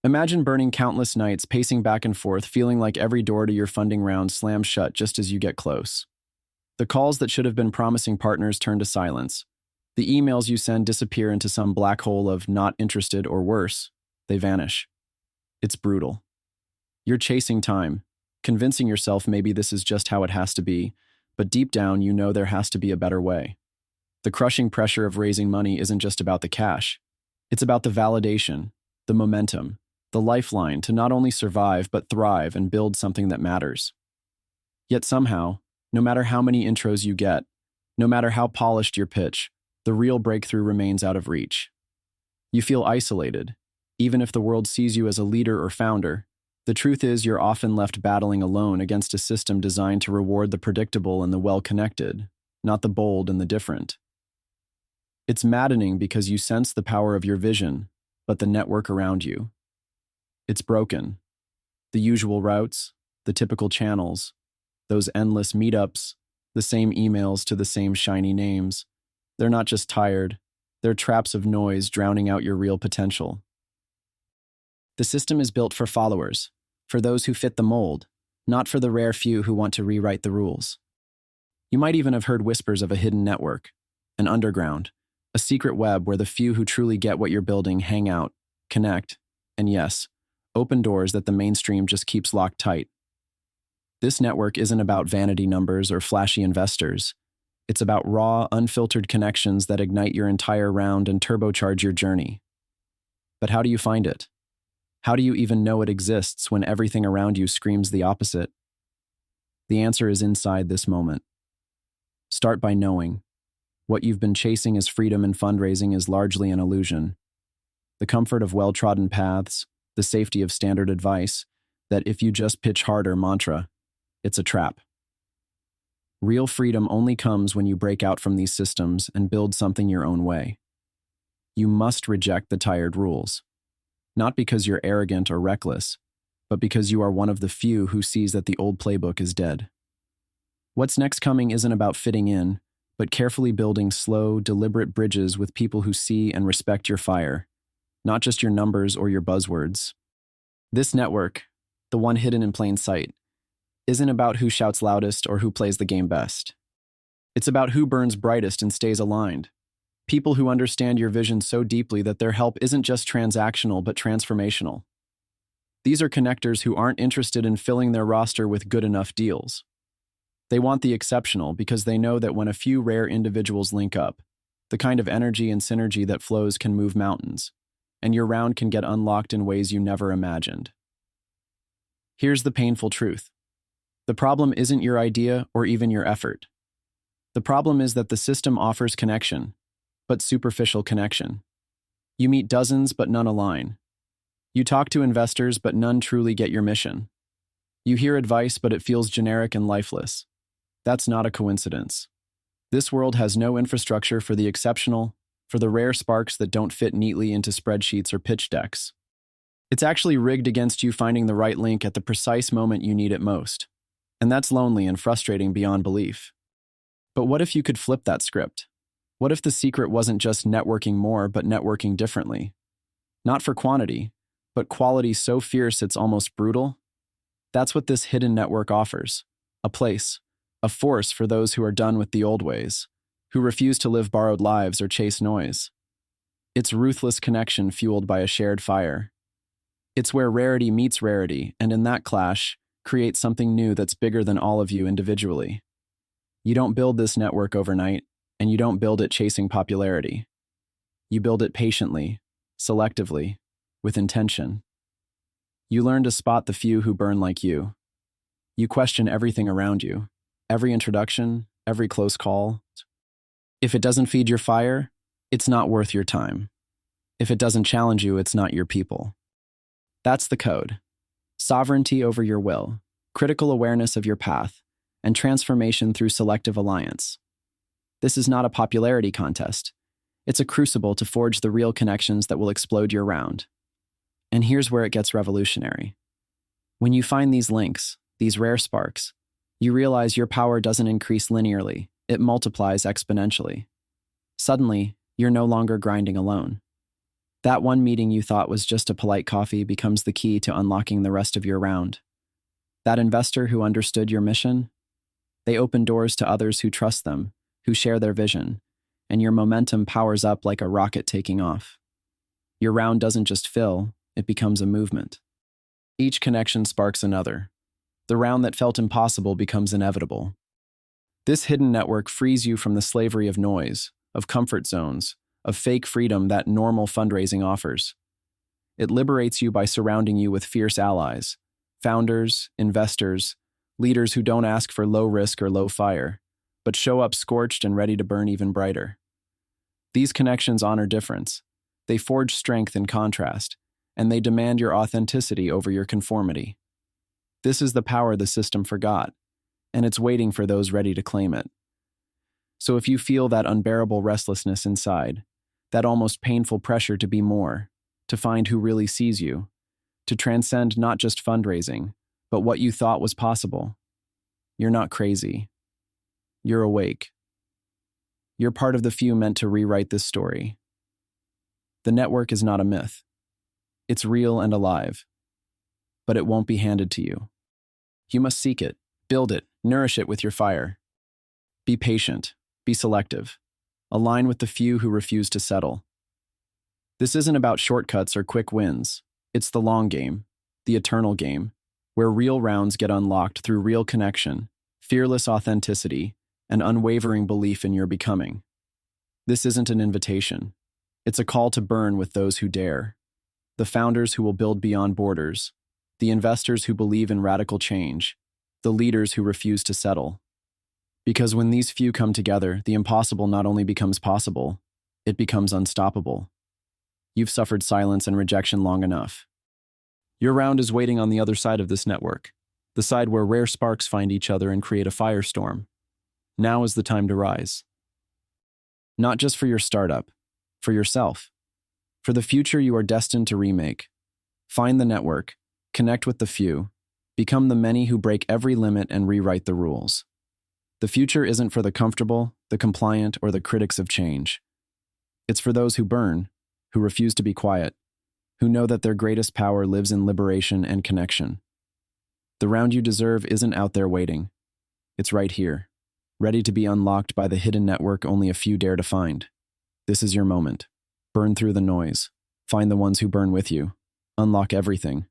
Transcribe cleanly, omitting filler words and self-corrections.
Imagine burning countless nights, pacing back and forth, feeling like every door to your funding round slams shut just as you get close. The calls that should have been promising partners turn to silence. The emails you send disappear into some black hole of not interested or worse. They vanish. It's brutal. You're chasing time, convincing yourself maybe this is just how it has to be, but deep down you know there has to be a better way. The crushing pressure of raising money isn't just about the cash. It's about the validation, the momentum, the lifeline to not only survive but thrive and build something that matters. Yet somehow, no matter how many intros you get, no matter how polished your pitch, the real breakthrough remains out of reach. You feel isolated. Even if the world sees you as a leader or founder, the truth is you're often left battling alone against a system designed to reward the predictable and the well-connected, not the bold and the different. It's maddening because you sense the power of your vision, but the network around you. It's broken. The usual routes, the typical channels, those endless meetups, the same emails to the same shiny names. They're not just tired, they're traps of noise drowning out your real potential. The system is built for followers, for those who fit the mold, not for the rare few who want to rewrite the rules. You might even have heard whispers of a hidden network, an underground, a secret web where the few who truly get what you're building hang out, connect, and yes, open doors that the mainstream just keeps locked tight. This network isn't about vanity numbers or flashy investors. It's about raw, unfiltered connections that ignite your entire round and turbocharge your journey. But how do you find it? How do you even know it exists when everything around you screams the opposite? The answer is inside this moment. Start by knowing. What you've been chasing as freedom and fundraising is largely an illusion. The comfort of well-trodden paths, the safety of standard advice, that if you just pitch harder mantra, it's a trap. Real freedom only comes when you break out from these systems and build something your own way. You must reject the tired rules. Not because you're arrogant or reckless, but because you are one of the few who sees that the old playbook is dead. What's next coming isn't about fitting in, but carefully building slow, deliberate bridges with people who see and respect your fire, not just your numbers or your buzzwords. This network, the one hidden in plain sight, isn't about who shouts loudest or who plays the game best. It's about who burns brightest and stays aligned. People who understand your vision so deeply that their help isn't just transactional but transformational. These are connectors who aren't interested in filling their roster with good enough deals. They want the exceptional because they know that when a few rare individuals link up, the kind of energy and synergy that flows can move mountains, and your round can get unlocked in ways you never imagined. Here's the painful truth. The problem isn't your idea or even your effort. The problem is that the system offers connection, but superficial connection. You meet dozens, but none align. You talk to investors, but none truly get your mission. You hear advice, but it feels generic and lifeless. That's not a coincidence. This world has no infrastructure for the exceptional, for the rare sparks that don't fit neatly into spreadsheets or pitch decks. It's actually rigged against you finding the right link at the precise moment you need it most. And that's lonely and frustrating beyond belief. But what if you could flip that script? What if the secret wasn't just networking more, but networking differently? Not for quantity, but quality so fierce it's almost brutal? That's what this hidden network offers. A place, a force for those who are done with the old ways, who refuse to live borrowed lives or chase noise. It's ruthless connection fueled by a shared fire. It's where rarity meets rarity, and in that clash, create something new that's bigger than all of you individually. You don't build this network overnight, and you don't build it chasing popularity. You build it patiently, selectively, with intention. You learn to spot the few who burn like you. You question everything around you, every introduction, every close call. If it doesn't feed your fire, it's not worth your time. If it doesn't challenge you, it's not your people. That's the code. Sovereignty over your will, critical awareness of your path, and transformation through selective alliance. This is not a popularity contest. It's a crucible to forge the real connections that will explode your round. And here's where it gets revolutionary. When you find these links, these rare sparks, you realize your power doesn't increase linearly, it multiplies exponentially. Suddenly, you're no longer grinding alone. That one meeting you thought was just a polite coffee becomes the key to unlocking the rest of your round. That investor who understood your mission, they open doors to others who trust them, who share their vision, and your momentum powers up like a rocket taking off. Your round doesn't just fill, it becomes a movement. Each connection sparks another. The round that felt impossible becomes inevitable. This hidden network frees you from the slavery of noise, of comfort zones, of fake freedom that normal fundraising offers. It liberates you by surrounding you with fierce allies, founders, investors, leaders who don't ask for low risk or low fire, but show up scorched and ready to burn even brighter. These connections honor difference. They forge strength in contrast, and they demand your authenticity over your conformity. This is the power the system forgot, and it's waiting for those ready to claim it. So if you feel that unbearable restlessness inside, that almost painful pressure to be more, to find who really sees you, to transcend not just fundraising, but what you thought was possible, you're not crazy. You're awake. You're part of the few meant to rewrite this story. The network is not a myth. It's real and alive, but it won't be handed to you. You must seek it, build it, nourish it with your fire. Be patient, be selective. Align with the few who refuse to settle. This isn't about shortcuts or quick wins. It's the long game, the eternal game, where real rounds get unlocked through real connection, fearless authenticity, and unwavering belief in your becoming. This isn't an invitation. It's a call to burn with those who dare. The founders who will build beyond borders, the investors who believe in radical change, the leaders who refuse to settle. Because when these few come together, the impossible not only becomes possible, it becomes unstoppable. You've suffered silence and rejection long enough. Your round is waiting on the other side of this network, the side where rare sparks find each other and create a firestorm. Now is the time to rise. Not just for your startup, for yourself, for the future you are destined to remake. Find the network, connect with the few, become the many who break every limit and rewrite the rules. The future isn't for the comfortable, the compliant, or the critics of change. It's for those who burn, who refuse to be quiet, who know that their greatest power lives in liberation and connection. The round you deserve isn't out there waiting. It's right here, ready to be unlocked by the hidden network only a few dare to find. This is your moment. Burn through the noise. Find the ones who burn with you. Unlock everything.